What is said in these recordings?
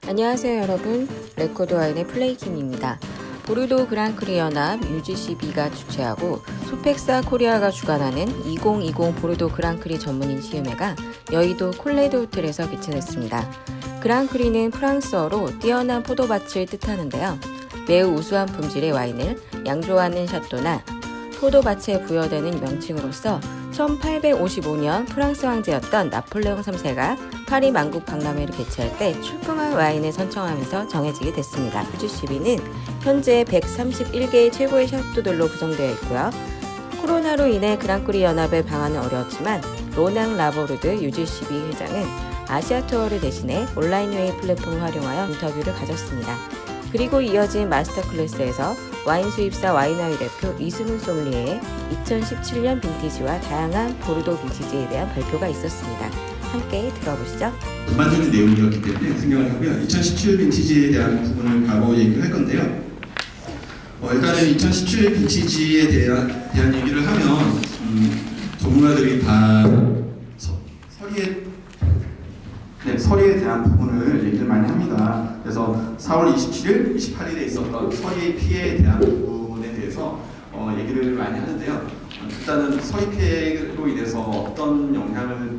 안녕하세요 여러분, 레코드 와인의 플레이킴입니다. 보르도 그랑크리 연합 UGCB가 주최하고 소펙사 코리아가 주관하는 2020 보르도 그랑크리 전문인 시음회가 여의도 콜레드 호텔에서 개최됐습니다. 그랑크리는 프랑스어로 뛰어난 포도밭을 뜻하는데요. 매우 우수한 품질의 와인을 양조하는 샤또나 포도밭에 부여되는 명칭으로서 1855년 프랑스 황제였던 나폴레옹 3세가 파리 만국 박람회를 개최할 때 출품한 와인을 선정하면서 정해지게 됐습니다. UGCB는 현재 131개의 최고의 샤또들로 구성되어 있고요. 코로나로 인해 그랑크리 연합의 방한은 어려웠지만 로낭 라보르드 UGCB 회장은 아시아 투어를 대신해 온라인 회의 플랫폼을 활용하여 인터뷰를 가졌습니다. 그리고 이어진 마스터 클래스에서 와인 수입사 와이너리 대표 이승훈 솜리에의 2017년 빈티지와 다양한 보르도 빈티지에 대한 발표가 있었습니다. 함께 들어보시죠. 전반적인 내용이었기 때문에 생각을 하고요. 2017 빈티지에 대한 부분을 바로 얘기를 할 건데요. 일단은 2017 빈티지에 대한 얘기를 하면 전문가들이 다 서리에 대한 부분을 얘기를 많이 합니다. 그래서 4월 27일, 28일에 있었던 서리 피해에 대한 부분에 대해서 얘기를 많이 하는데요. 일단은 서리 피해로 인해서 어떤 영향을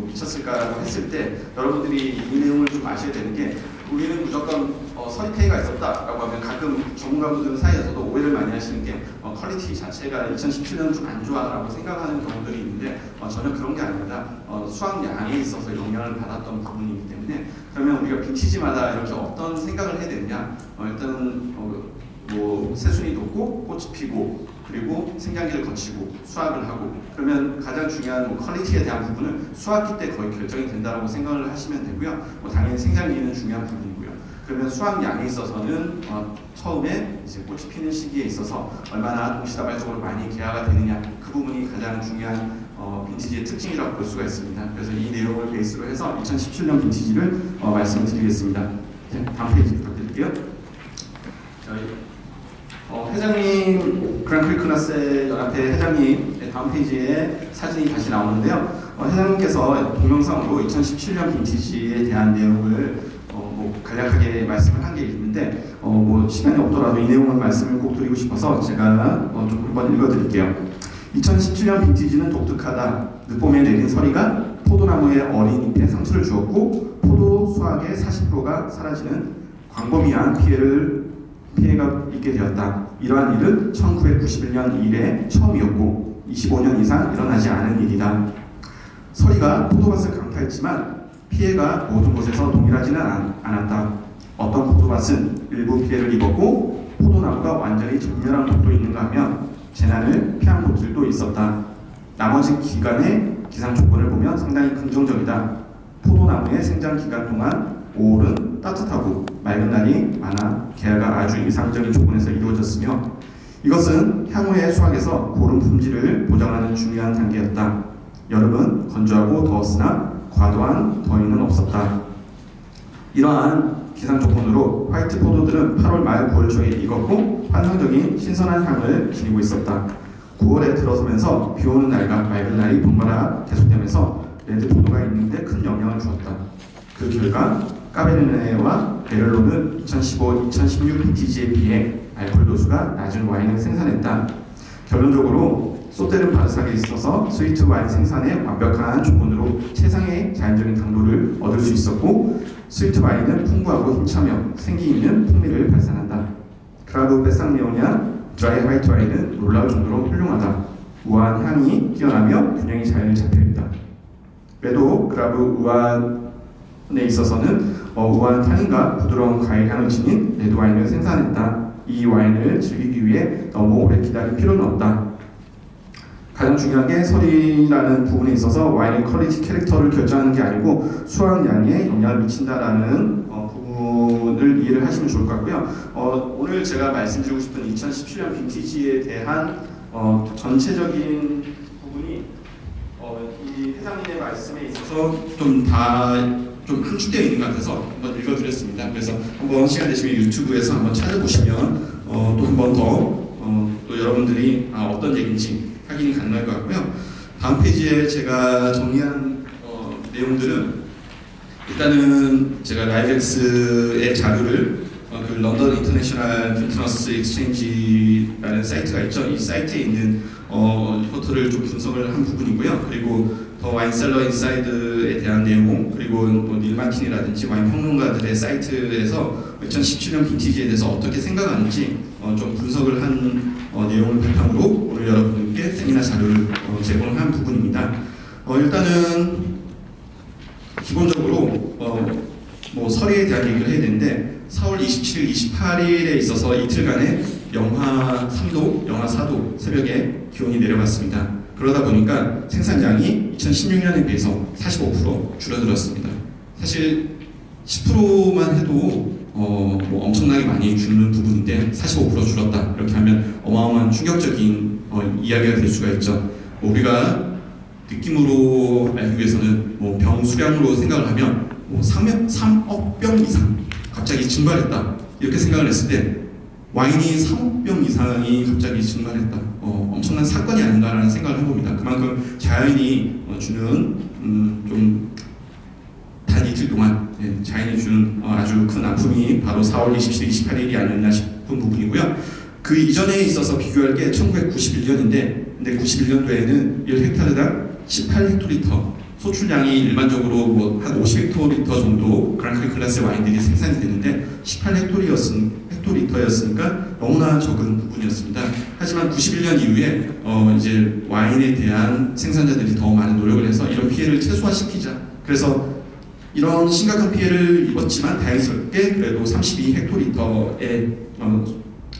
미쳤을까라고 했을 때 여러분들이 이 내용을 좀 아셔야 되는 게, 우리는 무조건 서리 피해가 있었다라고 하면 가끔 전문가분들 사이에서도 오해를 많이 하시는 게 퀄리티 자체가 2017년은 좀 안 좋아라고 생각하는 경우들이 있는데 전혀 그런 게 아닙니다. 수확량에 있어서 영향을 받았던 부분이기 때문에, 그러면 우리가 빈티지마다 이렇게 어떤 생각을 해야 되느냐, 일단은 새순이 돋고 꽃이 피고 그리고 생장기를 거치고 수확을 하고, 그러면 가장 중요한 퀄리티에 대한 부분은 수확기 때 거의 결정이 된다고 생각을 하시면 되고요. 당연히 생장기는 중요한 부분이고요. 그러면 수확량에 있어서는 처음에 이제 꽃이 피는 시기에 있어서 얼마나 동시다발적으로 많이 개화가 되느냐, 그 부분이 가장 중요한 빈티지의 특징이라고 볼 수가 있습니다. 그래서 이 내용을 베이스로 해서 2017년 빈티지를 말씀을 드리겠습니다. 다음 페이지 부탁드릴게요. 회장님, 그랑크리 클래스 연합회 회장님 다음 페이지에 사진이 다시 나오는데요. 회장님께서 동영상으로 2017년 빈티지에 대한 내용을 간략하게 말씀을 한 게 있는데 시간이 없더라도 이 내용을 말씀을 꼭 드리고 싶어서 제가 좀 한번 읽어드릴게요. 2017년 빈티지는 독특하다. 늦봄에 내린 서리가 포도나무의 어린 잎에 상처를 주었고 포도 수확의 40%가 사라지는 광범위한 피해가 있게 되었다. 이러한 일은 1991년 이래 처음이었고 25년 이상 일어나지 않은 일이다. 서리가 포도밭을 강타했지만 피해가 모든 곳에서 동일하지는 않았다. 어떤 포도밭은 일부 피해를 입었고 포도나무가 완전히 전멸한 곳도 있는가 하면 재난을 피한 곳들도 있었다. 나머지 기간의 기상 조건을 보면 상당히 긍정적이다. 포도나무의 생장 기간 동안 5월은 따뜻하고 맑은 날이 많아 개화가 아주 이상적인 조건에서 이루어졌으며 이것은 향후의 수확에서 고른 품질을 보장하는 중요한 단계였다. 여름은 건조하고 더웠으나 과도한 더위는 없었다. 이러한 기상 조건으로 화이트 포도들은 8월 말 9월 초에 익었고 환상적인 신선한 향을 지니고 있었다. 9월에 들어서면서 비오는 날과 맑은 날이 번갈아 계속되면서 레드 포도가 있는데 큰 영향을 주었다. 그 결과 까베르네와 메를로는 2015-2016 빈티지에 비해 알코올 도수가 낮은 와인을 생산했다. 결론적으로 소테르 바르삭에 있어서 스위트 와인 생산에 완벽한 조건으로 최상의 자연적인 강도를 얻을 수 있었고 스위트 와인은 풍부하고 힘차며 생기 있는 풍미를 발산한다. 크라브 베상리오냐 드라이 화이트 와인은 놀라울 정도로 훌륭하다. 우아한 향이 뛰어나며 균형이 잘 잡혀있다. 그래도 크라브 우아한에 있어서는 우아한 향인과 부드러운 과일 향을 지닌 레드 와인을 생산했다. 이 와인을 즐기기 위해 너무 오래 기다릴 필요는 없다. 가장 중요한 게 서리라는 부분에 있어서 와인의 퀄리티 캐릭터를 결정하는 게 아니고 수확량에 영향을 미친다라는 부분을 이해를 하시면 좋을 것 같고요. 오늘 제가 말씀드리고 싶은 2017년 빈티지에 대한 전체적인 부분이 이 회장님의 말씀에 있어서 좀 함축되어 있는 것 같아서 한번 읽어드렸습니다. 그래서 한번 시간 되시면 유튜브에서 한번 찾아보시면 또 한 번 더 또 여러분들이 어떤 얘기인지 확인이 가능할 것 같고요. 다음 페이지에 제가 정리한 내용들은 일단은 제가 라이브엑스의 자료를 그 런던 인터내셔널 빈트너스 익스체인지라는 사이트가 있죠. 이 사이트에 있는 리포트를 좀 분석을 한 부분이고요. 그리고 더 와인셀러 인사이드에 대한 내용, 그리고 닐 마틴이라든지 와인 평론가들의 사이트에서 2017년 빈티지에 대해서 어떻게 생각하는지 좀 분석을 한 내용을 바탕으로 오늘 여러분께 세미나 자료를 제공한 부분입니다. 일단은 기본적으로 뭐 설에 대한 얘기를 해야 되는데 4월 27일, 28일에 있어서 이틀간의 영하 3도, 영하 4도 새벽에 기온이 내려갔습니다. 그러다 보니까 생산량이 2016년에 비해서 45% 줄어들었습니다. 사실 10%만 해도 뭐 엄청나게 많이 줄는 부분인데 45% 줄었다 이렇게 하면 어마어마한 충격적인 이야기가 될 수가 있죠. 우리가 느낌으로 알기 위해서는 뭐 병 수량으로 생각을 하면 뭐 3억 병 이상 갑자기 증발했다 이렇게 생각을 했을 때 와인이 3억 병 이상이 갑자기 증발했다. 엄청난 사건이 아닌가라는 생각을 해봅니다. 그만큼 자연이 주는 좀 단 이틀 동안 자연이 주는 아주 큰 아픔이 바로 4월 27일, 28일이 아니었나 싶은 부분이고요. 그 이전에 있어서 비교할 게 1991년인데 근데 91년도에는 1헥타르당 18헥토리터 소출량이 일반적으로 뭐 한 50헥토리터 정도 그랑크리 클래스 와인들이 생산이 되는데 18헥토리터였으니까 너무나 적은 부분이었습니다. 하지만 91년 이후에 이제 와인에 대한 생산자들이 더 많은 노력을 해서 이런 피해를 최소화시키자. 그래서 이런 심각한 피해를 입었지만 다행스럽게 그래도 32헥토리터의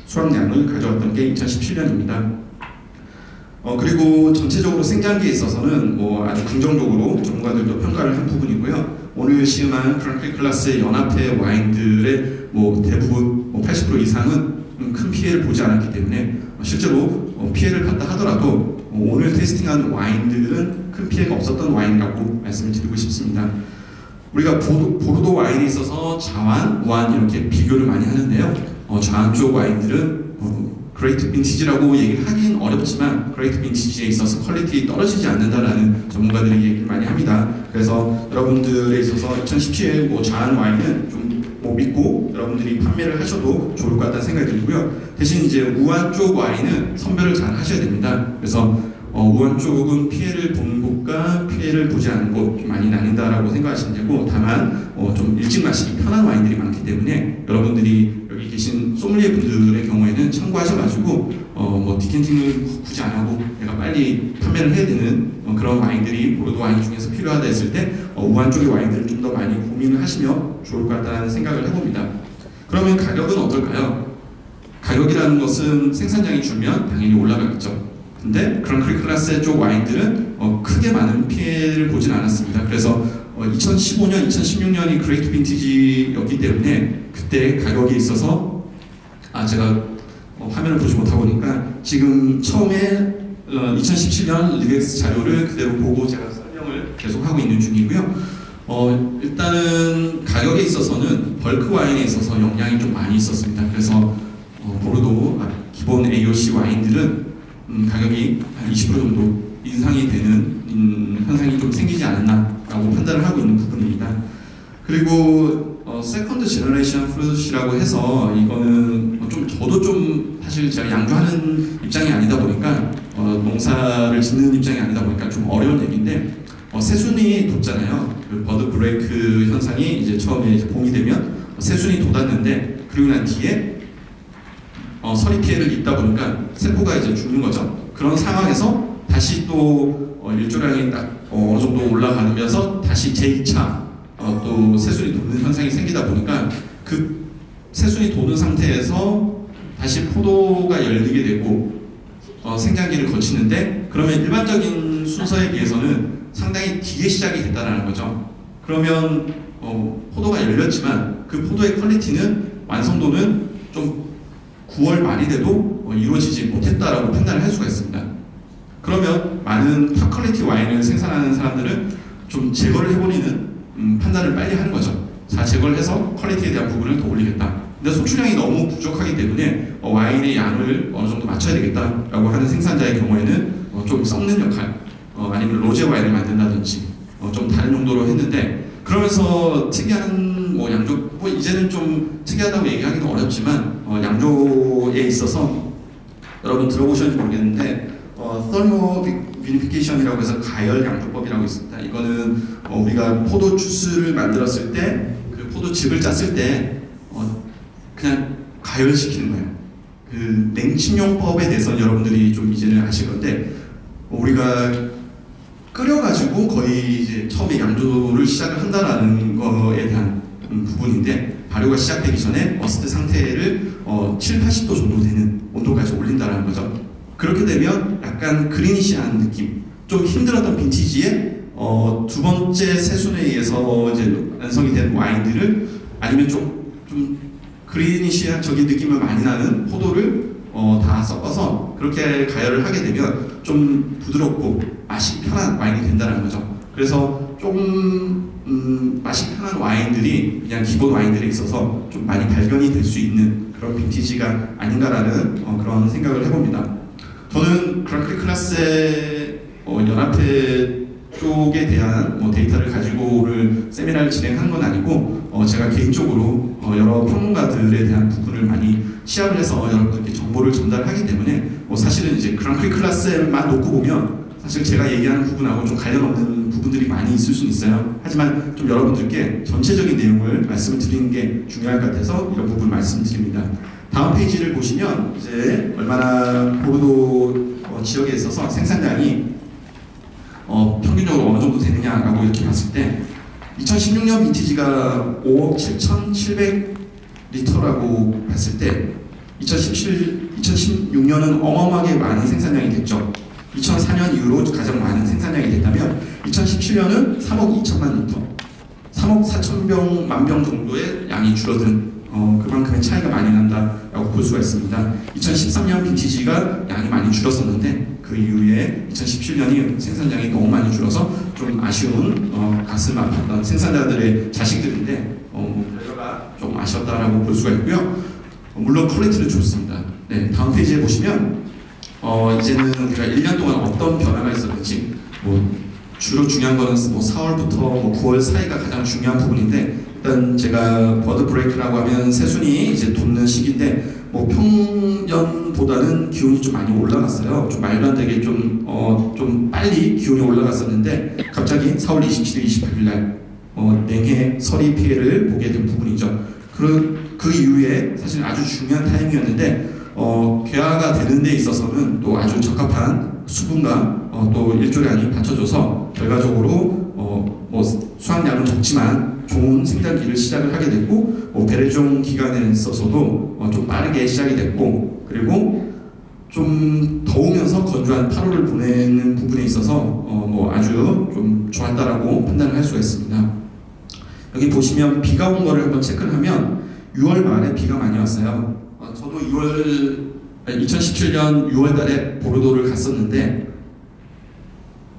수확량을 가져왔던 게 2017년입니다. 그리고 전체적으로 생장기에 있어서는 뭐 아주 긍정적으로 전문가들도 평가를 한 부분이고요. 오늘 시음한 그랑크리 클래스의 연합회 와인들의 뭐 대부분 80% 이상은 큰 피해를 보지 않았기 때문에 실제로 피해를 봤다 하더라도 오늘 테이스팅한 와인들은 큰 피해가 없었던 와인이라고 말씀을 드리고 싶습니다. 우리가 보르도 와인에 있어서 자완, 우완 이렇게 비교를 많이 하는데요. 자완 쪽 와인들은 그레이트 빈티지라고 얘기를 하긴 어렵지만 그레이트 빈티지에 있어서 퀄리티 떨어지지 않는다라는 전문가들이 얘기를 많이 합니다. 그래서 여러분들에 있어서 2017 뭐 자완 와인은 좀 뭐 믿고 여러분들이 판매를 하셔도 좋을 것 같다는 생각이 들고요. 대신 이제 우완 쪽 와인은 선별을 잘 하셔야 됩니다. 그래서 우완 쪽은 피해를 본 곳과 피해를 보지 않은 곳 많이 나뉜다라고 생각하시면 되고 다만 좀 일찍 마시기 편한 와인들이 많기 때문에 여러분들이 여기 계신 소믈리에 분들의 경우에는 참고하셔가지고 뭐 디켄팅을 굳이 안 하고 내가 빨리 판매를 해야 되는 그런 와인들이 보르도 와인 중에서 필요하다 했을 때 우완 쪽의 와인들을 좀 더 많이 고민을 하시면 좋을 것 같다는 생각을 해봅니다. 그러면 가격은 어떨까요? 가격이라는 것은 생산량이 줄면 당연히 올라가겠죠. 근데 그랑크리 클래스 쪽 와인들은 크게 많은 피해를 보진 않았습니다. 그래서 2015년, 2016년이 그레이트 빈티지였기 때문에 그때 가격에 있어서 제가 화면을 보지 못하고 보니까 지금 처음에 2017년 리렉스 자료를 그대로 보고 제가 설명을 계속하고 있는 중이고요. 일단은 가격에 있어서는 벌크 와인에 있어서 영향이 좀 많이 있었습니다. 그래서 보르도 기본 AOC 와인들은 가격이 한 20% 정도 인상이 되는 현상이 좀 생기지 않았나라고 판단을 하고 있는 부분입니다. 그리고 세컨드 제너레이션 프루트이라고 해서 이거는 저도 좀 사실 제가 양조하는 입장이 아니다 보니까 농사를 짓는 입장이 아니다 보니까 좀 어려운 얘기인데 새순이 돋잖아요. 그 버드 브레이크 현상이 이제 처음에 이제 봄이 되면 새순이 돋았는데 그리고 난 뒤에 서리 피해를 입다 보니까 세포가 이제 죽는 거죠. 그런 상황에서 다시 또 일조량이 딱 어느 정도 올라가면서 다시 제2차 또 새순이 돋는 현상이 생기다 보니까 그 새순이 돋는 상태에서 다시 포도가 열리게 되고 생장기를 거치는데 그러면 일반적인 순서에 비해서는 상당히 뒤에 시작이 됐다는 거죠. 그러면 포도가 열렸지만 그 포도의 퀄리티는 완성도는 좀 9월 말이 돼도 이루어지지 못했다라고 판단을 할 수가 있습니다. 그러면 많은 탑 퀄리티 와인을 생산하는 사람들은 좀 제거를 해버리는 판단을 빨리 하는 거죠. 자, 제거를 해서 퀄리티에 대한 부분을 더 올리겠다. 근데 소출량이 너무 부족하기 때문에 와인의 양을 어느 정도 맞춰야 되겠다라고 하는 생산자의 경우에는 좀 썩는 역할, 아니면 로제 와인을 만든다든지 좀 다른 용도로 했는데 그러면서 특이한 뭐 양조, 뭐 이제는 좀 특이하다고 얘기하기는 어렵지만 양조에 있어서 여러분 들어보셨는지 모르겠는데 thermal vinification이라고 해서 가열 양조법이라고 있습니다. 이거는 우리가 포도 주스를 만들었을 때 그 포도즙을 짰을 때 그냥 가열시키는 거예요. 그 냉침용법에 대해서는 여러분들이 좀 이제는 아실 건데 우리가 끓여가지고 거의 이제 처음에 양조를 시작을 한다라는 거에 대한 부분인데 발효가 시작되기 전에 머스트 상태를 7, 80도 정도 되는 온도까지 올린다라는 거죠. 그렇게 되면 약간 그리니시한 느낌, 좀 힘들었던 빈티지에 두 번째 세순에 의해서 이제 완성이 된 와인들을 아니면 좀 그리니시한 적인 느낌을 많이 나는 포도를 다 섞어서 그렇게 가열을 하게 되면 좀 부드럽고 맛이 편한 와인이 된다는 거죠. 그래서 조금 맛이 편한 와인들이 그냥 기본 와인들에 있어서 좀 많이 발견이 될 수 있는 그런 빈티지가 아닌가라는 그런 생각을 해봅니다. 저는 그랑크리 클라스의 연합회 쪽에 대한 데이터를 가지고 오늘 세미나를 진행한 건 아니고 제가 개인적으로 여러 평론가들에 대한 부분을 많이 시합을 해서 여러분들께 정보를 전달하기 때문에 사실은 이제 그랑크리 클라스에만 놓고 보면 사실 제가 얘기하는 부분하고 좀 관련 없는 부분들이 많이 있을 수는 있어요. 하지만 좀 여러분들께 전체적인 내용을 말씀을 드리는 게 중요할 것 같아서 이런 부분을 말씀드립니다. 다음 페이지를 보시면 이제 얼마나 보르도 지역에 있어서 생산량이 평균적으로 어느 정도 되느냐라고 이렇게 봤을 때 2016년 빈티지가 5억 7,700리터라고 봤을 때 2016년은 어마어마하게 많은 생산량이 됐죠. 2004년 이후로 가장 많은 생산량이 됐다면 2017년은 3억 2천만 리터, 3억 4천 만 병 정도의 양이 줄어든 그만큼의 차이가 많이 난다라고 볼 수가 있습니다. 2013년 빈티지가 양이 많이 줄었었는데 그 이후에 2017년이 생산량이 너무 많이 줄어서 좀 아쉬운 가슴 아팠던 생산자들의 자식들인데 결과가 좀 아쉬웠다라고 볼 수가 있고요. 물론 퀄리티는 좋습니다. 네, 다음 페이지에 보시면 이제는 우리가 1년 동안 어떤 변화가 있었는지 주로 중요한 거는 4월부터 9월 사이가 가장 중요한 부분인데 일단 제가 버드 브레이크라고 하면 새순이 이제 돋는 시기인데 평년보다는 기온이 좀 많이 올라갔어요. 좀 말도 안 되게 좀 빨리 기온이 올라갔었는데 갑자기 4월 27일, 28일 날 냉해 서리 피해를 보게 된 부분이죠. 그 이후에 사실 아주 중요한 타이밍이었는데 개화가 되는 데 있어서는 또 아주 적합한 수분과 또 일조량이 받쳐줘서 결과적으로 수확량은 적지만 좋은 생장기를 시작을 하게 됐고 배례종 기간에 있어서도 좀 빠르게 시작이 됐고 그리고 좀 더우면서 건조한 8월을 보내는 부분에 있어서 아주 좀 좋았다라고 판단을 할 수가 있습니다. 여기 보시면 비가 온 거를 한번 체크를 하면 6월 말에 비가 많이 왔어요. 저도 2017년 6월 달에 보르도를 갔었는데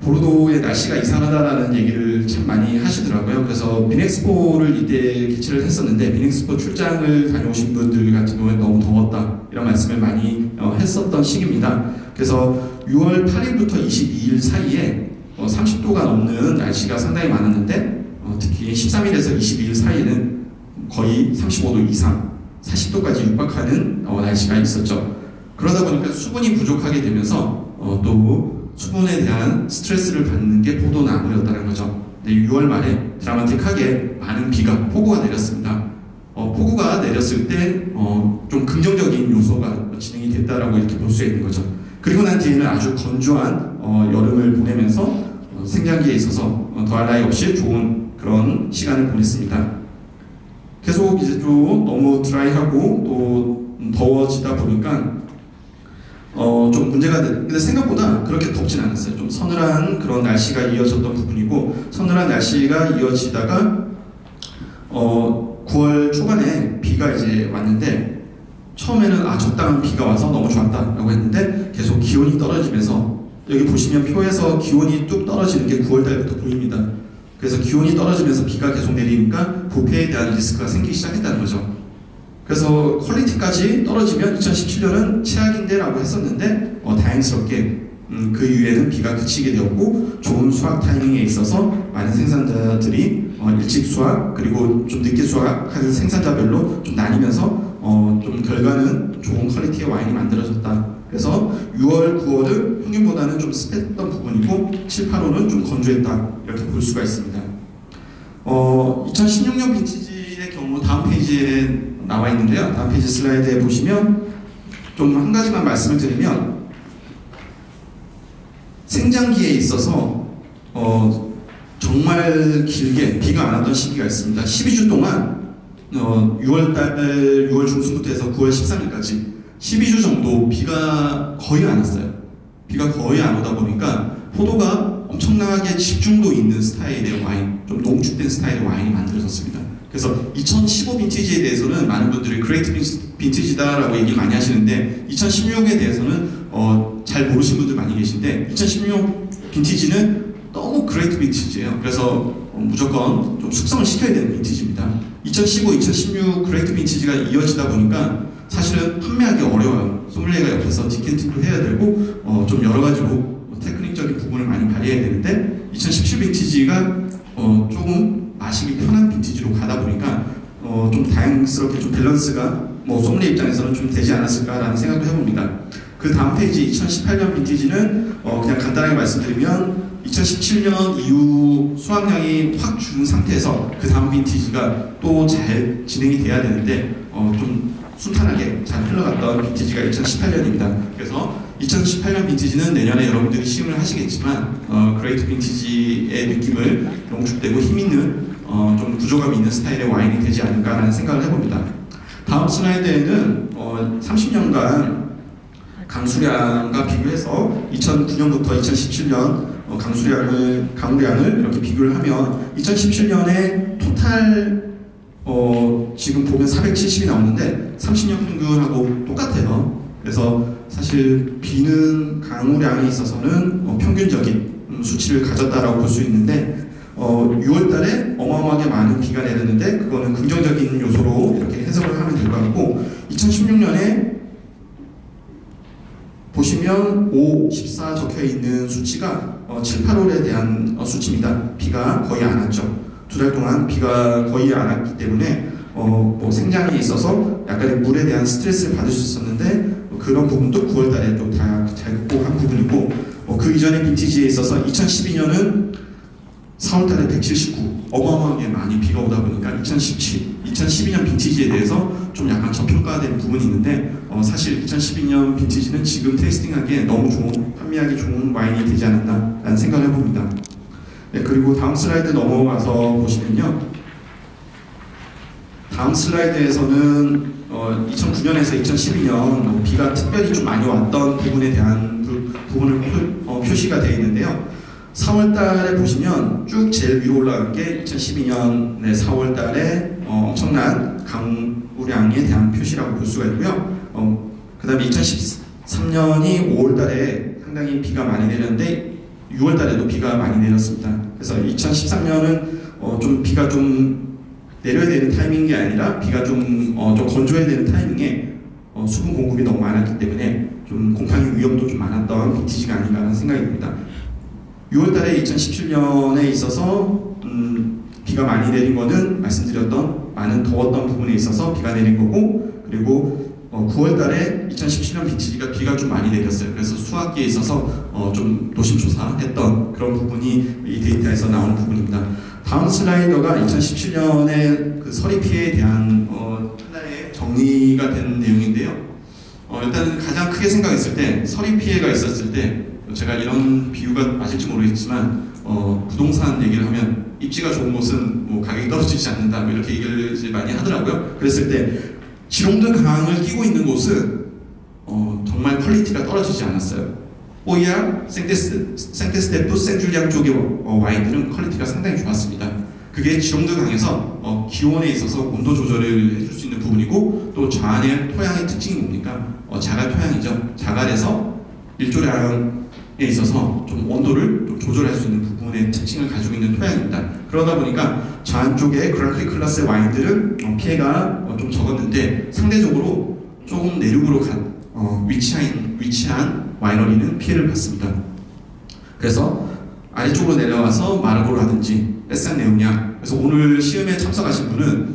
보르도의 날씨가 이상하다라는 얘기를 참 많이 하시더라고요. 그래서 빈엑스포를 이때 개최를 했었는데 빈엑스포 출장을 다녀오신 분들 같은 경우에 너무 더웠다 이런 말씀을 많이 했었던 시기입니다. 그래서 6월 8일부터 22일 사이에 30도가 넘는 날씨가 상당히 많았는데 특히 13일에서 22일 사이에는 거의 35도 이상 40도까지 육박하는 날씨가 있었죠. 그러다 보니까 수분이 부족하게 되면서 또 수분에 대한 스트레스를 받는 게 포도나무였다는 거죠. 6월 말에 드라마틱하게 많은 폭우가 내렸습니다. 폭우가 내렸을 때 좀 긍정적인 요소가 진행이 됐다라고 이렇게 볼 수 있는 거죠. 그리고 난 뒤에는 아주 건조한 여름을 보내면서 생장기에 있어서 더할 나위 없이 좋은 그런 시간을 보냈습니다. 계속 이제 좀 너무 드라이하고 또 더워지다 보니까 좀 문제가 근데 생각보다 그렇게 덥진 않았어요. 좀 서늘한 그런 날씨가 이어졌던 부분이고 서늘한 날씨가 이어지다가 9월 초반에 비가 이제 왔는데 처음에는 적당한 비가 와서 너무 좋았다라고 했는데 계속 기온이 떨어지면서 여기 보시면 표에서 기온이 뚝 떨어지는 게 9월 달부터 보입니다. 그래서 기온이 떨어지면서 비가 계속 내리니까 부패에 대한 리스크가 생기기 시작했다는 거죠. 그래서 퀄리티까지 떨어지면 2017년은 최악인데 라고 했었는데 다행스럽게 그 이후에는 비가 그치게 되었고 좋은 수확 타이밍에 있어서 많은 생산자들이 일찍 수확 그리고 좀 늦게 수확하는 생산자별로 좀 나뉘면서 좀 결과는 좋은 퀄리티의 와인이 만들어졌다. 그래서 6월, 9월은 평균보다는 좀 습했던 부분이고 7, 8월은 좀 건조했다. 이렇게 볼 수가 있습니다. 2016년 빈티지의 경우 다음 페이지에 나와 있는데요. 다음 페이지 슬라이드에 보시면 좀 한 가지만 말씀을 드리면 생장기에 있어서 정말 길게 비가 안 왔던 시기가 있습니다. 12주 동안 6월 중순부터 해서 9월 13일까지 12주 정도 비가 거의 안 왔어요. 비가 거의 안 오다 보니까 포도가 엄청나게 집중도 있는 스타일의 와인, 좀 농축된 스타일의 와인이 만들어졌습니다. 그래서 2015 빈티지에 대해서는 많은 분들이 그레이트 빈티지다라고 얘기를 많이 하시는데 2016에 대해서는 잘 모르시는 분들 많이 계신데 2016 빈티지는 너무 그레이트 빈티지예요. 그래서 무조건 좀 숙성을 시켜야 되는 빈티지입니다. 2015, 2016 그레이트 빈티지가 이어지다 보니까 사실은 판매하기 어려워요. 소믈리에가 옆에서 디켄팅도 해야 되고 좀 여러 가지로 테크닉적인 부분을 많이 발휘해야 되는데 2017 빈티지가 조금 마시기 편한 빈티지로 가다 보니까 좀 다양스럽게 좀 밸런스가 소믈리에 입장에서는 좀 되지 않았을까라는 생각도 해봅니다. 그 다음 페이지 2018년 빈티지는 그냥 간단하게 말씀드리면 2017년 이후 수확량이 확 줄은 상태에서 그 다음 빈티지가 또 잘 진행이 돼야 되는데 좀 순탄하게 잘 흘러갔던 빈티지가 2018년입니다. 그래서 2018년 빈티지는 내년에 여러분들이 시음을 하시겠지만 그레이트 빈티지의 느낌을 농축되고 힘있는 좀 구조감 있는 스타일의 와인이 되지 않을까라는 생각을 해봅니다. 다음 슬라이드에는 30년간 강수량과 비교해서 2009년부터 2017년 강우량을 이렇게 비교를 하면 2017년에 토탈 지금 보면 470이 나오는데 30년 평균하고 똑같아요. 그래서 사실 비는 강우량에 있어서는 평균적인 수치를 가졌다라고 볼 수 있는데 6월달에 어마어마하게 많은 비가 내렸는데 그거는 긍정적인 요소로 이렇게 해석을 하면 될 것 같고 2016년에 보시면 5, 14 적혀있는 수치가 7, 8월에 대한 수치입니다. 비가 거의 안 왔죠. 2달 동안 비가 거의 안 왔기 때문에 생장에 있어서 약간의 물에 대한 스트레스를 받을 수 있었는데 그런 부분도 9월달에 또 다 잘 극복한 부분이고 그 이전의 빈티지에 있어서 2012년은 4월달에 179 어마어마하게 많이 비가 오다 보니까 2012년 빈티지에 대해서 좀 약간 저평가된 부분이 있는데 사실 2012년 빈티지는 지금 테이스팅하기에 너무 좋은, 판매하기 좋은 와인이 되지 않았나 라는 생각을 해봅니다. 네, 그리고 다음 슬라이드 넘어가서 보시면요, 다음 슬라이드에서는 2009년에서 2012년 비가 특별히 좀 많이 왔던 부분에 대한 부분을 표시가 되어 있는데요. 4월달에 보시면 쭉 제일 위로 올라간 게 2012년 4월달에 엄청난 강우량에 대한 표시라고 볼 수가 있고요. 그 다음에 2013년이 5월달에 상당히 비가 많이 내렸는데 6월달에도 비가 많이 내렸습니다. 그래서 2013년은 좀 비가 좀 내려야 되는 타이밍이 아니라 비가 좀 건조해야 되는 타이밍에 수분 공급이 너무 많았기 때문에 좀 곰팡이 위험도 좀 많았던 빈티지가 아닌가라는 생각이 듭니다. 6월달에 2017년에 있어서 비가 많이 내린 거는 말씀드렸던 많은 더웠던 부분에 있어서 비가 내린 거고, 그리고 9월달에 2017년 빈티지가 비가 좀 많이 내렸어요. 그래서 수확기에 있어서 좀 노심초사했던 그런 부분이 이 데이터에서 나오는 부분입니다. 다음 슬라이더가 2017년의 그 서리 피해에 대한 하나의 정리가 된 내용인데요. 일단 가장 크게 생각했을 때 서리 피해가 있었을 때 제가 이런 비유가 맞을지 모르겠지만 부동산 얘기를 하면 입지가 좋은 곳은 뭐 가격이 떨어지지 않는다 뭐 이렇게 얘기를 많이 하더라고요. 그랬을 때 지롱드 강을 끼고 있는 곳은 정말 퀄리티가 떨어지지 않았어요. 오이아, 생테스테프, 생줄리앙 쪽의 와인들은 퀄리티가 상당히 좋았습니다. 그게 지롱드 강에서 기온에 있어서 온도 조절을 해줄 수 있는 부분이고, 또 좌안의 토양의 특징이 뭡니까? 자갈 토양이죠. 자갈에서 일조량에 있어서 좀 온도를 좀 조절할 수 있는 부분의 특징을 가지고 있는 토양입니다. 그러다 보니까 좌안 쪽의 그랑크리 클래스의 와인들은 피해가 좀 적었는데 상대적으로 조금 내륙으로 위치한 와이너리는 피해를 받습니다. 그래서 아래쪽으로 내려와서 마르보라든지 뱃상 내용량. 그래서 오늘 시음에 참석하신 분은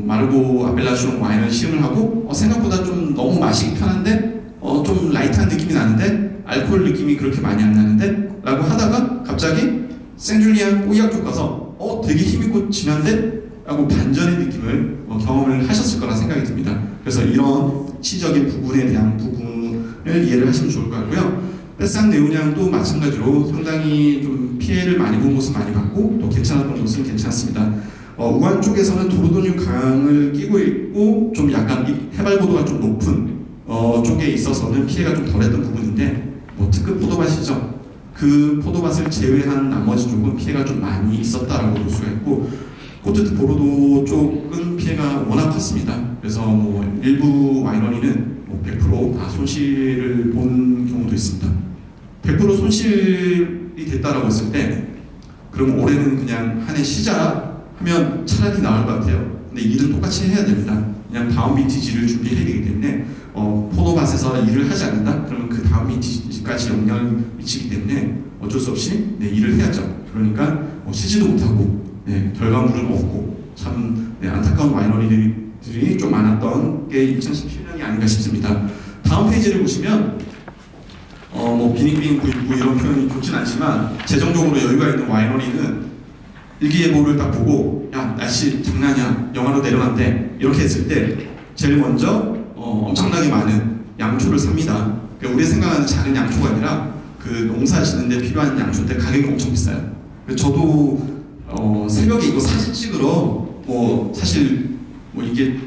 마르고 아벨라숑 와인을 시음을 하고 생각보다 좀 너무 마시기 편한데 좀 라이트한 느낌이 나는데 알코올 느낌이 그렇게 많이 안 나는데 라고 하다가 갑자기 생줄리안 뽀이약 쪽 가서 되게 힘있고 진한데? 라고 반전의 느낌을 경험을 하셨을 거라 생각이 듭니다. 그래서 이런 치적인 부분에 대한 부분을 이해를 하시면 좋을 것 같고요. 뱃상 내용량도 마찬가지로 상당히 좀 피해를 많이 본 곳은 많이 봤고 또 괜찮았던 곳은 괜찮습니다. 우한 쪽에서는 도르도뉴 강을 끼고 있고 좀 약간 해발 고도가 좀 높은 쪽에 있어서는 피해가 좀 덜했던 부분인데 특급 포도밭이죠. 그 포도밭을 제외한 나머지 쪽은 피해가 좀 많이 있었다라고 볼 수가 있고 코트 보르도 쪽은 피해가 워낙 컸습니다. 그래서 일부 와이너리는 100%다 손실을 본 경우도 있습니다. 100% 손실이 됐다라고 했을 때 그럼 올해는 그냥 한 해 쉬자 하면 차라리 나을 것 같아요. 근데 일은 똑같이 해야 됩니다. 그냥 다음 빈티지를 준비해야 되기 때문에 포도밭에서 일을 하지 않는다? 그러면 그 다음 빈티지까지 영향을 미치기 때문에 어쩔 수 없이 일을 해야죠. 그러니까 쉬지도 못하고 결과물은 없고 참 안타까운 와이너리들이 좀 많았던 게 2017년이 아닌가 싶습니다. 다음 페이지를 보시면 비닝비닝 99 이런 표현이 좋진 않지만 재정적으로 여유가 있는 와이너리는 일기예보를 딱 보고 야 날씨 장난이야 영하로 내려간대 이렇게 했을 때 제일 먼저 엄청나게 많은 양초를 삽니다. 그러니까 우리 생각하는 작은 양초가 아니라 그 농사 짓는데 필요한 양초인데 가격이 엄청 비싸요. 저도 새벽에 이거 사진 찍으러 사실 이게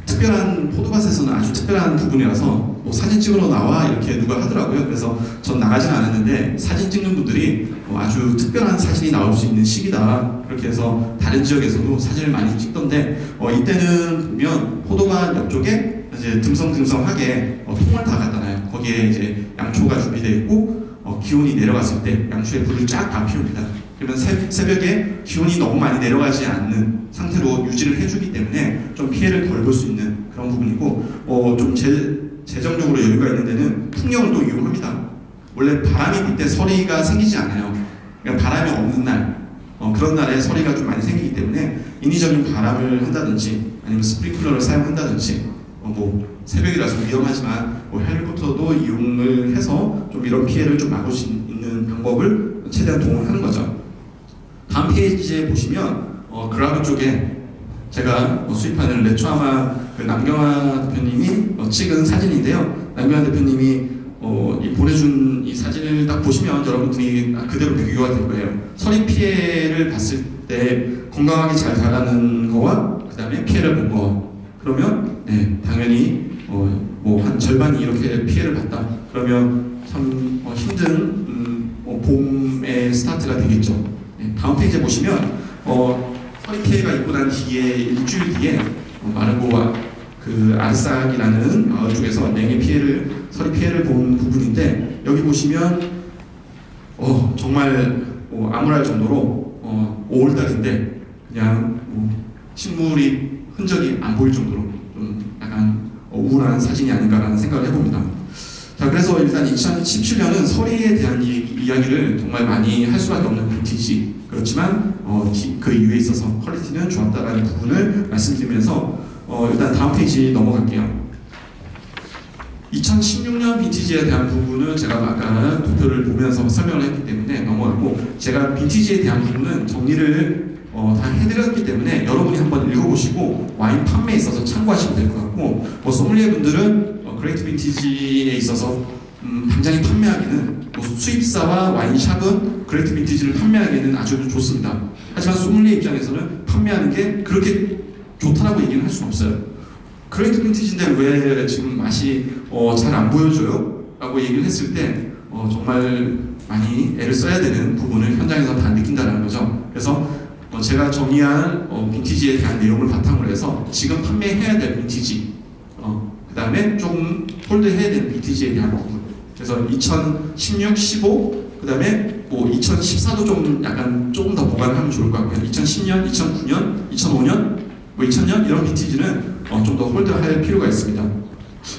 특별한 포도밭에서는 아주 특별한 부분이라서 사진 찍으러 나와 이렇게 누가 하더라고요. 그래서 전 나가진 않았는데 사진 찍는 분들이 아주 특별한 사진이 나올 수 있는 시기다 그렇게 해서 다른 지역에서도 사진을 많이 찍던데 이때는 보면 포도밭 옆쪽에 이제 듬성듬성하게 통을 다 갖다놔요. 거기에 이제 양초가 준비되어 있고 기온이 내려갔을 때 양초에 불을 쫙 다 피웁니다. 그러면 새벽에 기온이 너무 많이 내려가지 않는 상태로 유지를 해주기 때문에 좀 피해를 덜 볼 수 있는 그런 부분이고 좀 재정적으로 여유가 있는 데는 풍력을 또 이용합니다. 원래 바람이 불 때 서리가 생기지 않아요. 그러니까 바람이 없는 날 그런 날에 서리가 좀 많이 생기기 때문에 인위적인 바람을 한다든지 아니면 스프링클러를 사용한다든지 새벽이라서 위험하지만 헬리콥터도 이용을 해서 좀 이런 피해를 좀 막을 수 있는 방법을 최대한 도움을 하는 거죠. 다음 페이지에 보시면 그라브 쪽에 제가 수입하는 레초아마 남경화 대표님이 찍은 사진인데요. 남경화 대표님이 보내준 이 사진을 딱 보시면 여러분들이 그대로 비교가 될 거예요. 서리 피해를 봤을 때 건강하게 잘 자라는 거와 그 다음에 피해를 본 거 그러면 당연히 한 절반이 이렇게 피해를 봤다. 그러면 참 힘든 봄의 스타트가 되겠죠. 다음 페이지에 보시면 서리 피해가 있고 난 뒤에 일주일 뒤에 마르고와 그 아르삭이라는 마을 쪽에서 서리 피해를 본 부분인데 여기 보시면 정말 암울할 정도로 5월달인데 그냥 식물이 흔적이 안 보일 정도로 좀 약간 우울한 사진이 아닌가라는 생각을 해봅니다. 자, 그래서 일단 2017년은 서리에 대한 이야기를 정말 많이 할 수밖에 없는 빈티지. 그렇지만 그 이유에 있어서 퀄리티는 좋았다라는 부분을 말씀드리면서 일단 다음 페이지 넘어갈게요. 2016년 빈티지에 대한 부분은 제가 아까 도표를 보면서 설명을 했기 때문에 넘어가고 제가 빈티지에 대한 부분은 정리를 다 해드렸기 때문에 여러분이 한번 읽어보시고 와인 판매에 있어서 참고하시면 될 것 같고 소믈리에 분들은 그레이트 빈티지에 있어서 당장에 판매하기는 수입사와 와인샵은 그레이트 빈티지를 판매하기에는 아주 좋습니다. 하지만 소믈리에 입장에서는 판매하는 게 그렇게 좋다라고 얘기는 할 수는 없어요. 그레이트 빈티지인데 왜 지금 맛이 잘 안 보여줘요? 라고 얘기를 했을 때 정말 많이 애를 써야 되는 부분을 현장에서 다 느낀다는 거죠. 그래서 제가 정의한 빈티지에 대한 내용을 바탕으로 해서 지금 판매해야 될 빈티지 그 다음에 좀 홀드해야 되는 빈티지에 대한 부분 그래서 2016, 15 그 다음에 2014도 좀 약간 조금 더 보관을 하면 좋을 것 같고요. 2010년, 2009년, 2005년, 2000년 이런 빈티지는 좀 더 홀드할 필요가 있습니다.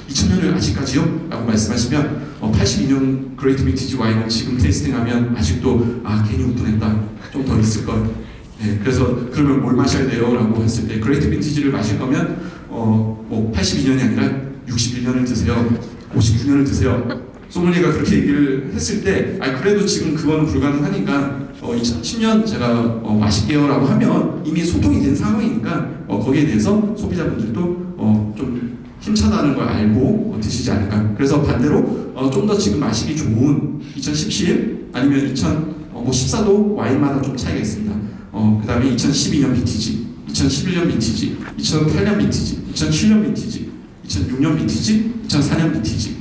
2000년을 아직까지요? 라고 말씀하시면 82년 그레이트 빈티지 와인을 지금 테이스팅하면 아직도 괜히 오픈했다, 좀 더 있을걸. 네, 그래서 그러면 뭘 마셔야 돼요? 라고 했을 때 그레이트 빈티지를 마실 거면 82년이 아니라 61년을 드세요, 59년을 드세요. 소믈리에가 그렇게 얘기를 했을 때 그래도 지금 그거는 불가능하니까 2010년 제가 마실게요 라고 하면 이미 소통이 된 상황이니까 거기에 대해서 소비자분들도 좀 힘차다는 걸 알고 드시지 않을까. 그래서 반대로 좀 더 지금 마시기 좋은 2017 아니면 2014도 와인마다 좀 차이가 있습니다. 그 다음에 2012년 빈티지, 2011년 빈티지, 2008년 빈티지, 2007년 빈티지, 2006년 빈티지, 2004년 빈티지,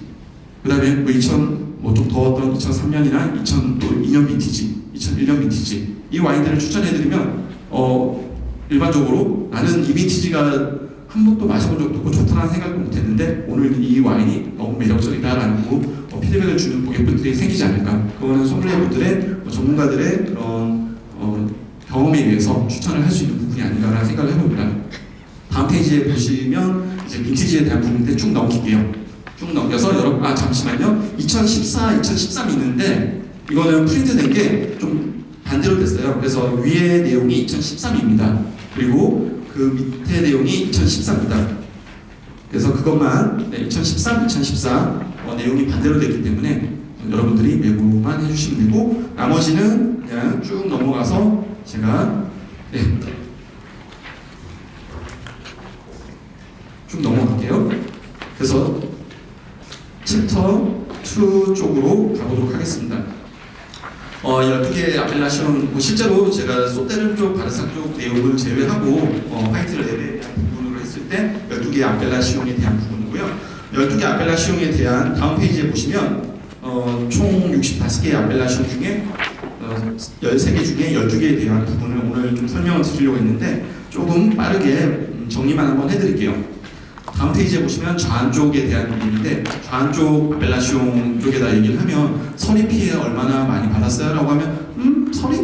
그 다음에 좀 더웠던 2003년이나 2002년 빈티지, 2001년 빈티지, 이 와인들을 추천해드리면 일반적으로 나는 이 빈티지가 한 번도 마셔본 적도 없고 좋다는 생각도 못했는데 오늘 이 와인이 너무 매력적이다라는 피드백을 주는 고객분들이 생기지 않을까. 그거는 소믈리에분들의 전문가들의 그런 경험에 의해서 추천을 할 수 있는 부분이 아닌가라는 생각을 해봅니다. 다음 페이지에 보시면 이제 빈티지에 대한 부분인데 쭉 넘길게요. 쭉 넘겨서 여러분 잠시만요. 2014, 2013 있는데 이거는 프린트된 게 좀 반대로 됐어요. 그래서 위에 내용이 2013입니다. 그리고 그 밑에 내용이 2014입니다. 그래서 그것만 2013, 2014 내용이 반대로 됐기 때문에 여러분들이 메모만 해주시면 되고 나머지는 그냥 쭉 넘어가서 제가 쭉 넘어갈게요. 그래서 챕터 2 쪽으로 가보도록 하겠습니다. 12개의 아펠라시온, 실제로 제가 소테르 쪽, 바르삭 쪽 내용을 제외하고 화이트 랩에 대한 부분으로 했을 때 12개의 아펠라시온에 대한 부분이고요. 12개 아펠라시온에 대한 다음 페이지에 보시면 총 65개의 아펠라시온 중에 13개 중에 12개에 대한 부분을 오늘 좀 설명을 드리려고 했는데 조금 빠르게 정리만 한번 해드릴게요. 다음 페이지에 보시면 좌안쪽에 대한 부분인데 좌안쪽 아펠라시옹 쪽에다 얘기를 하면 서리 피해 얼마나 많이 받았어요? 라고 하면 서리?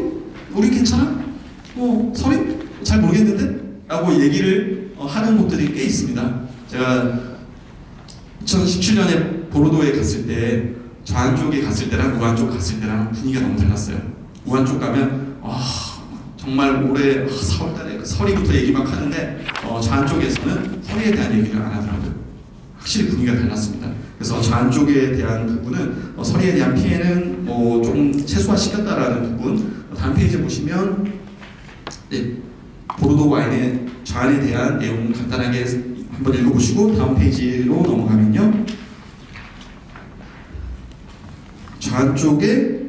우리 괜찮아? 서리? 잘 모르겠는데? 라고 얘기를 하는 곳들이 꽤 있습니다. 제가 2017년에 보르도에 갔을 때 좌안쪽에 갔을 때랑 우안쪽 갔을 때랑 분위기가 너무 달랐어요. 우안쪽 가면 정말 올해 4월달에 서리부터 얘기 막 하는데 좌안쪽에서는 서리에 대한 얘기를 안 하더라고요. 확실히 분위기가 달랐습니다. 그래서 좌안쪽에 대한 부분은 서리에 대한 피해는 좀 최소화시켰다라는 부분. 다음 페이지에 보시면 보르도 와인의 좌안에 대한 내용 간단하게 한번 읽어보시고 다음 페이지로 넘어가면요. 좌안쪽에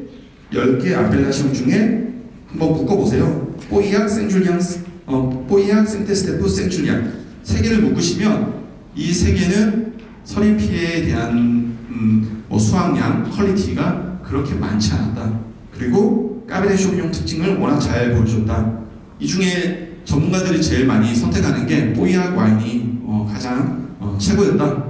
10개 아펠라시옹 중에 한번 묶어보세요. 뽀이악, 생줄리앙, 뽀이악, 생테스테프, 생줄리앙 3개를 묶으시면 이 3개는 서리 피해에 대한 수확량, 퀄리티가 그렇게 많지 않았다. 그리고 까베네 쇼비뇽 특징을 워낙 잘 보여줬다. 이 중에 전문가들이 제일 많이 선택하는 게 뽀이악 와인이 가장 최고였다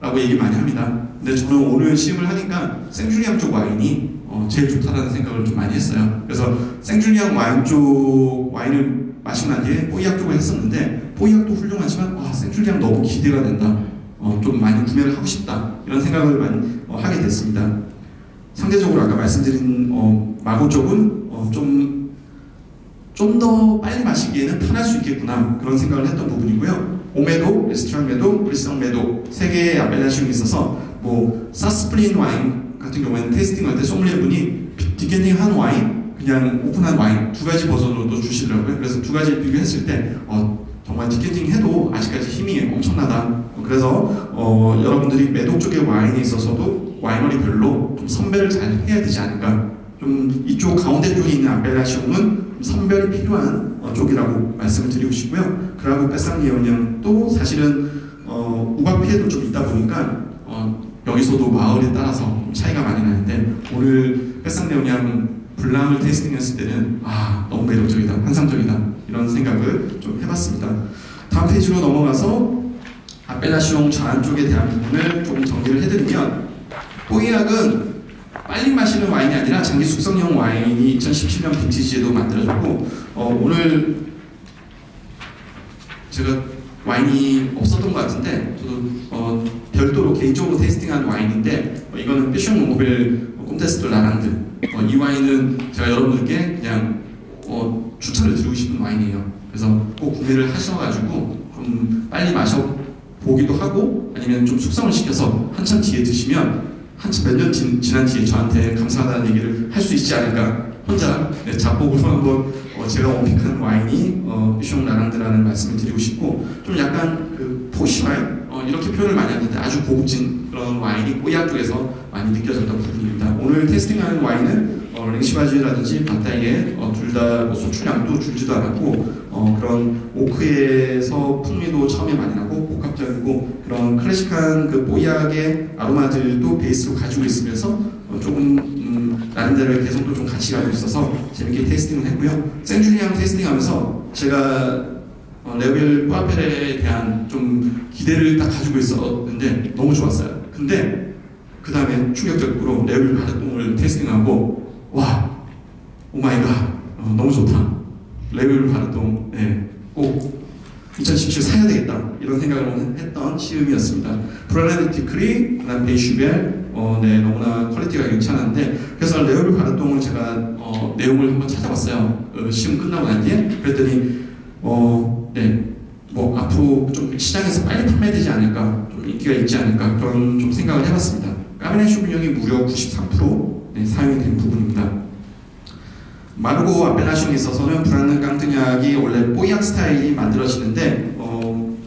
라고 얘기 많이 합니다. 근데 저는 오늘 시음을 하니까 생줄리앙 쪽 와인이 제일 좋다라는 생각을 좀 많이 했어요. 그래서 생줄리앙 와인 쪽 와인을 마시고 난 뒤에 뽀이악 쪽을 했었는데 뽀이악도 훌륭하지만 생줄리앙 너무 기대가 된다. 좀 많이 구매를 하고 싶다. 이런 생각을 많이 하게 됐습니다. 상대적으로 아까 말씀드린 마고 쪽은 좀 더 빨리 마시기에는 편할 수 있겠구나 그런 생각을 했던 부분이고요. 오메도, 레스토랑 메도, 브리성 메도 3개의 아펠라시옹이 있어서 사스플린 와인 같은 경우에는 테이스팅할 때 소믈리에 분이 디켄팅한 와인, 그냥 오픈한 와인 2가지 버전으로도 주시더라고요. 그래서 2가지 비교했을 때 정말 디켄팅해도 아직까지 힘이 엄청나다. 그래서 여러분들이 메도 쪽의 와인에 있어서도 와이너리별로 좀 선별을 잘 해야 되지 않을까. 좀 이쪽 가운데 쪽에 있는 아펠라시옹은 선별이 필요한 쪽이라고 말씀을 드리고 싶고요. 그라고 빼상리온양도 사실은 우박 피해도 좀 있다 보니까 여기서도 마을에 따라서 좀 차이가 많이 나는데 오늘 빼상리온양 블랑을 테이스팅했을 때는 너무 매력적이다, 환상적이다 이런 생각을 좀 해봤습니다. 다음 페이지로 넘어가서 아펠라시옹 좌안 쪽에 대한 부분을 좀 정리를 해드리면 뽀이악은 빨리 마시는 와인이 아니라 장기 숙성형 와인이 2017년 빈티지에도 만들어졌고 오늘 제가 와인이 없었던 것 같은데 저도 별도로 개인적으로 테이스팅한 와인인데 이거는 피숑 몽고벨 꼼테스트 라랑드. 이 와인은 제가 여러분들께 그냥 추천을 드리고 싶은 와인이에요. 그래서 꼭 구매를 하셔가지고 좀 빨리 마셔보기도 하고 아니면 좀 숙성을 시켜서 한참 뒤에 드시면 한참 몇 년 지난 뒤에 저한테 감사하다는 얘기를 할 수 있지 않을까. 혼자 작곡으로 한번 제가 원픽한 와인이 피숑 라랑드라는 말씀을 드리고 싶고, 좀 약간 그 포시 와인 이렇게 표현을 많이 하는데 아주 고급진 그런 와인이 꼬이아 쪽에서 많이 느껴졌던 부분입니다. 오늘 테스팅하는 와인은 랭시바지라든지 바타이에 둘 다 소출량도 줄지도 않았고 그런 오크에서 풍미도 처음에 많이 나고 복합적이고 그런 클래식한 그 뽀이악의 아로마들도 베이스로 가지고 있으면서 조금 나름대로의 개성도 좀 같이 가지고 있어서 재밌게 테이스팅을 했고요. 생주리앙 테이스팅하면서 제가 레벨 뿌아펠에 대한 좀 기대를 딱 가지고 있었는데 너무 좋았어요. 근데 그 다음에 충격적으로 레벨 바르똥을 테이스팅하고 와, 오마이갓, 너무 좋다. 레벨 바르똥, 꼭 2017 사야 되겠다 이런 생각을 했던 시음이었습니다. 브라렌드 디크리, 그다음 베이슈벨, 너무나 퀄리티가 괜찮은데 그래서 레벨 바르똥을 제가 내용을 한번 찾아봤어요. 시음 끝나고 난 뒤에 그랬더니 뭐 앞으로 좀 시장에서 빨리 판매되지 않을까, 좀 인기가 있지 않을까 그런 좀 생각을 해봤습니다. 까베네 쇼비뇽이 무려 93% 사용이 된 부분입니다. 마르고 아펠라숑에 있어서는 브란느 깡뜨냐기 원래 뽀이악 스타일이 만들어지는데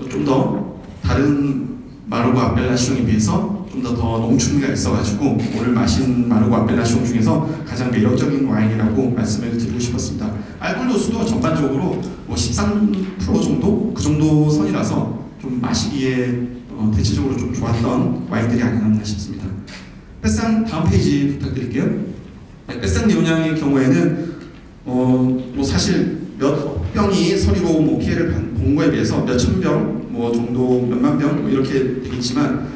좀 더 다른 마르고 아펠라숑에 비해서 좀 더 농축미가 있어가지고 오늘 마신 마르고 아펠라숑 중에서 가장 매력적인 와인이라고 말씀을 드리고 싶었습니다. 알코올 도수도 전반적으로 13% 정도? 그 정도 선이라서 좀 마시기에 대체적으로 좀 좋았던 와인들이 아니었나 싶습니다. 빼상 다음 페이지 부탁드릴게요. 빼상 리오냥의 경우에는 뭐 사실 몇 병이 서리로 피해를 본 거에 비해서 몇 천 병 정도 몇만 병 이렇게 되겠지만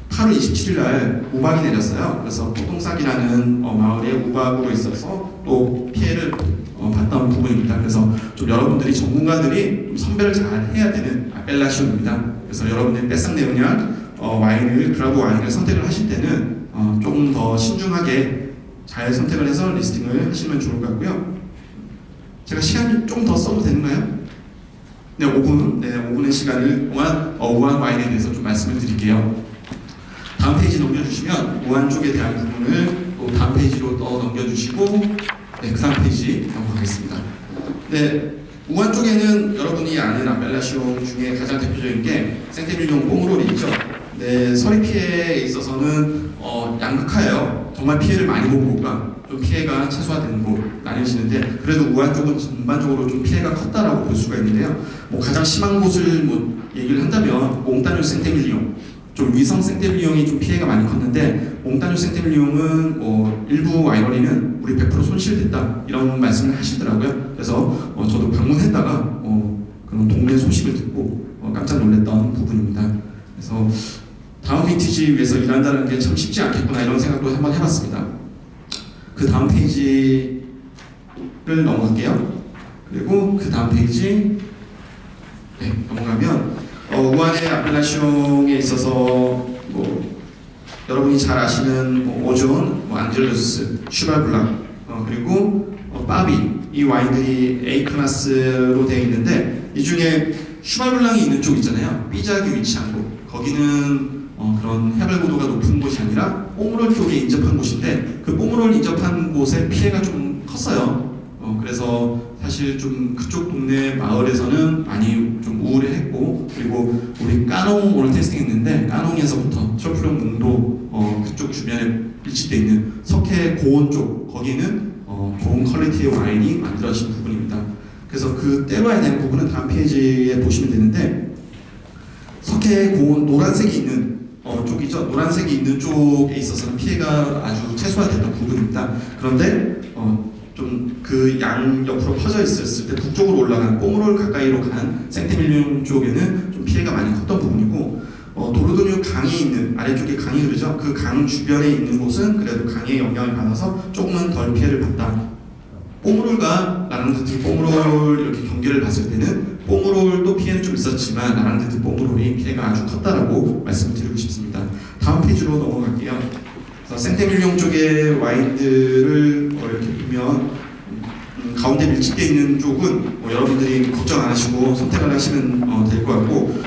8월 27일 날 우박이 내렸어요. 그래서 포동삭이라는 마을에 우박으로 있어서 또 피해를 봤던 부분입니다. 그래서 좀 여러분들이 전문가들이 좀 선별을 잘 해야 되는 아펠라숑입니다. 그래서 여러분들이 빼상 리오냥 와인을 그라브 와인을 선택을 하실 때는 조금 더 신중하게 잘 선택을 해서 리스팅을 하시면 좋을 것 같고요. 제가 시간 좀 더 써도 되는가요? 네, 5분의 시간을 동안 우한 와인에 대해서 좀 말씀을 드릴게요. 다음 페이지 넘겨주시면 우한 쪽에 대한 부분을 또 다음 페이지로 넘겨주시고 그 다음 페이지 넘어가겠습니다. 네, 우한 쪽에는 여러분이 아는 아펠라숑 중에 가장 대표적인 게 생테밀뇽 뽀무롤이죠. 네, 서리 피해에 있어서는 양극화예요. 정말 피해를 많이 본 곳과 좀 피해가 최소화되는 곳 나뉘어지는데 그래도 우한 쪽은 전반적으로 좀 피해가 컸다라고 볼 수가 있는데요. 가장 심한 곳을 얘기를 한다면 몽타뉴 생테밀뇽, 좀 위성 생테밀뇽이 좀 피해가 많이 컸는데 몽타뉴 생테밀뇽은 일부 와이너리는 우리 100% 손실됐다 이런 말씀을 하시더라고요. 그래서 저도 방문했다가 그런 동네 소식을 듣고 깜짝 놀랐던 부분입니다. 그래서 다음 빈티지 위해서 일한다는 게 참 쉽지 않겠구나 이런 생각도 한번 해봤습니다. 그 다음 페이지를 넘어갈게요. 그리고 그 다음 페이지 넘어가면 우한의 아펠라숑에 있어서 여러분이 잘 아시는 오존, 안젤루스, 슈발블랑 그리고 바비 이 와인들이 A 클래스로 되어 있는데 이 중에 슈발블랑이 있는 쪽 있잖아요. 삐작이 위치한 곳 거기는 그런 해발 고도가 높은 곳이 아니라 뽀무롤 쪽에 인접한 곳인데 그 뽀무롤 인접한 곳에 피해가 좀 컸어요. 그래서 사실 좀 그쪽 동네 마을에서는 많이 좀 우울해했고 그리고 우리 까농 오늘 테스팅했는데 까농에서부터 트러플용 농도 그쪽 주변에 밀집되어 있는 석회 고온 쪽 거기는 좋은 퀄리티의 와인이 만들어진 부분입니다. 그래서 그 떼봐야 되는 부분은 다음 페이지에 보시면 되는데 석회 고온 노란색이 있는 쪽이죠. 노란색이 있는 쪽에 있어서는 피해가 아주 최소화됐던 부분입니다. 그런데 좀 그 양 옆으로 퍼져 있었을 때 북쪽으로 올라간 뽀무롤 가까이로 간 생테밀뇽 쪽에는 좀 피해가 많이 컸던 부분이고 도르도뉴 강이 있는 아래쪽에 강이 흐르죠. 그 강 주변에 있는 곳은 그래도 강의 영향을 받아서 조금은 덜 피해를 봤다. 뽕롤과 라랑드트 뽕롤 이렇게 경계를 봤을 때는 뽕롤도 피해는 좀 있었지만 라랑드트 뽕롤이 피해가 아주 컸다라고 말씀을 드리고 싶습니다. 다음 페이지로 넘어갈게요. 그래서 생테밀리옹 쪽의 와인들을 이렇게 보면 가운데 밀집되어 있는 쪽은 여러분들이 걱정 안 하시고 선택을 하시면 될 것 같고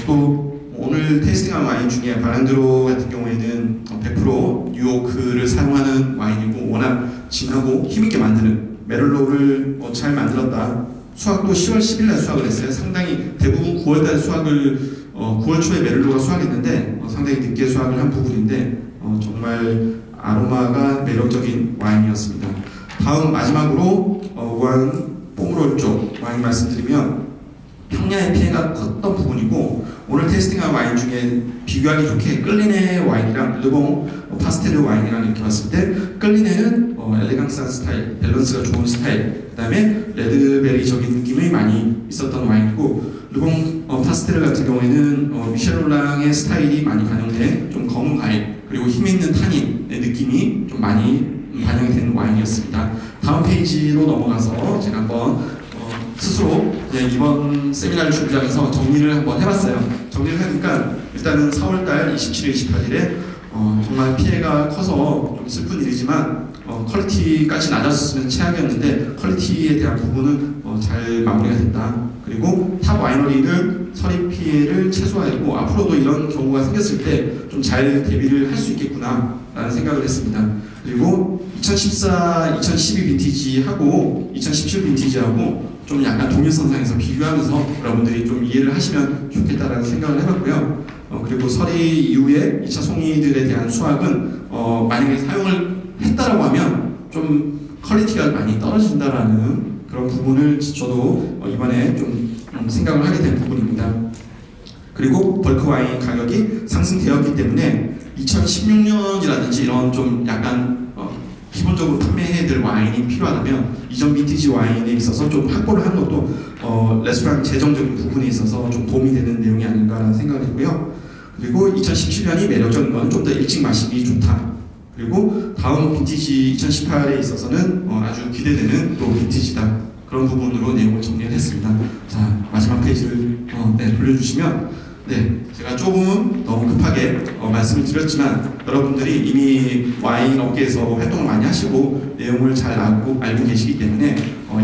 또 오늘 테이스팅한 와인 중에 발란드로 같은 경우에는 100% 뉴오크를 사용하는 와인이고 워낙 진하고 힘있게 만드는 메를로를 잘 만들었다. 수확도 10월 10일 날 수확을 했어요. 상당히 대부분 9월달 수확을 9월 초에 메를로가 수확했는데 상당히 늦게 수확을 한 부분인데 정말 아로마가 매력적인 와인이었습니다. 다음 마지막으로 우한 뽕롤 쪽 와인 말씀드리면 평야의 피해가 컸던 부분이고 오늘 테이스팅한 와인 중에 비교하기 좋게 끌리네 와인이랑 르봉 파스텔 와인이랑 이렇게 봤을 때 끌리네는 엘레강스한 스타일, 밸런스가 좋은 스타일, 그 다음에 레드베리적인 느낌이 많이 있었던 와인이고 르봉 파스텔 같은 경우에는 미셸 롤랑의 스타일이 많이 반영된 좀 검은 과일 그리고 힘있는 타닌의 느낌이 좀 많이 반영이 된 와인이었습니다. 다음 페이지로 넘어가서 제가 한번 스스로 이번 세미나를 준비하면서 정리를 한번 해봤어요. 정리를 하니까 일단은 4월달 27일, 28일에 정말 피해가 커서 좀 슬픈 일이지만 퀄리티까지 낮았으면 최악이었는데 퀄리티에 대한 부분은 잘 마무리가 됐다. 그리고 탑 와이너리는 서리 피해를 최소화했고 앞으로도 이런 경우가 생겼을 때 좀 잘 대비를 할 수 있겠구나 라는 생각을 했습니다. 그리고 2014, 2012 빈티지하고 2017 빈티지하고 좀 약간 동일선상에서 비교하면서 여러분들이 좀 이해를 하시면 좋겠다라는 생각을 해봤고요. 그리고 서리 이후에 2차 송이들에 대한 수확은 만약에 사용을 했다라고 하면 좀 퀄리티가 많이 떨어진다라는 그런 부분을 저도 이번에 좀 생각을 하게 된 부분입니다. 그리고 벌크 와인 가격이 상승되었기 때문에 2016년이라든지 이런 좀 약간 기본적으로 판매해야 될 와인이 필요하다면 이전 빈티지 와인에 있어서 좀 확보를 하는 것도 레스토랑 재정적인 부분에 있어서 좀 도움이 되는 내용이 아닌가라는 생각을 했고요. 그리고 2017년이 매력적인 건 좀 더 일찍 마시기 좋다. 그리고 다음 빈티지 2018에 있어서는 아주 기대되는 또 빈티지다. 그런 부분으로 내용을 정리를 했습니다. 자, 마지막 페이지를 돌려주시면 제가 조금 너무 급하게 말씀을 드렸지만 여러분들이 이미 와인 업계에서 활동을 많이 하시고 내용을 잘 알고 계시기 때문에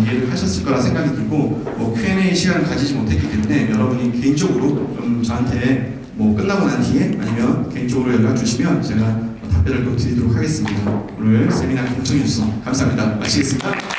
이해를 하셨을 거라 생각이 들고 Q&A 시간을 가지지 못했기 때문에 여러분이 개인적으로 저한테 끝나고 난 뒤에 아니면 개인적으로 연락 주시면 제가 답변을 또 드리도록 하겠습니다. 오늘 세미나 경청해 주셔서 감사합니다. 마치겠습니다.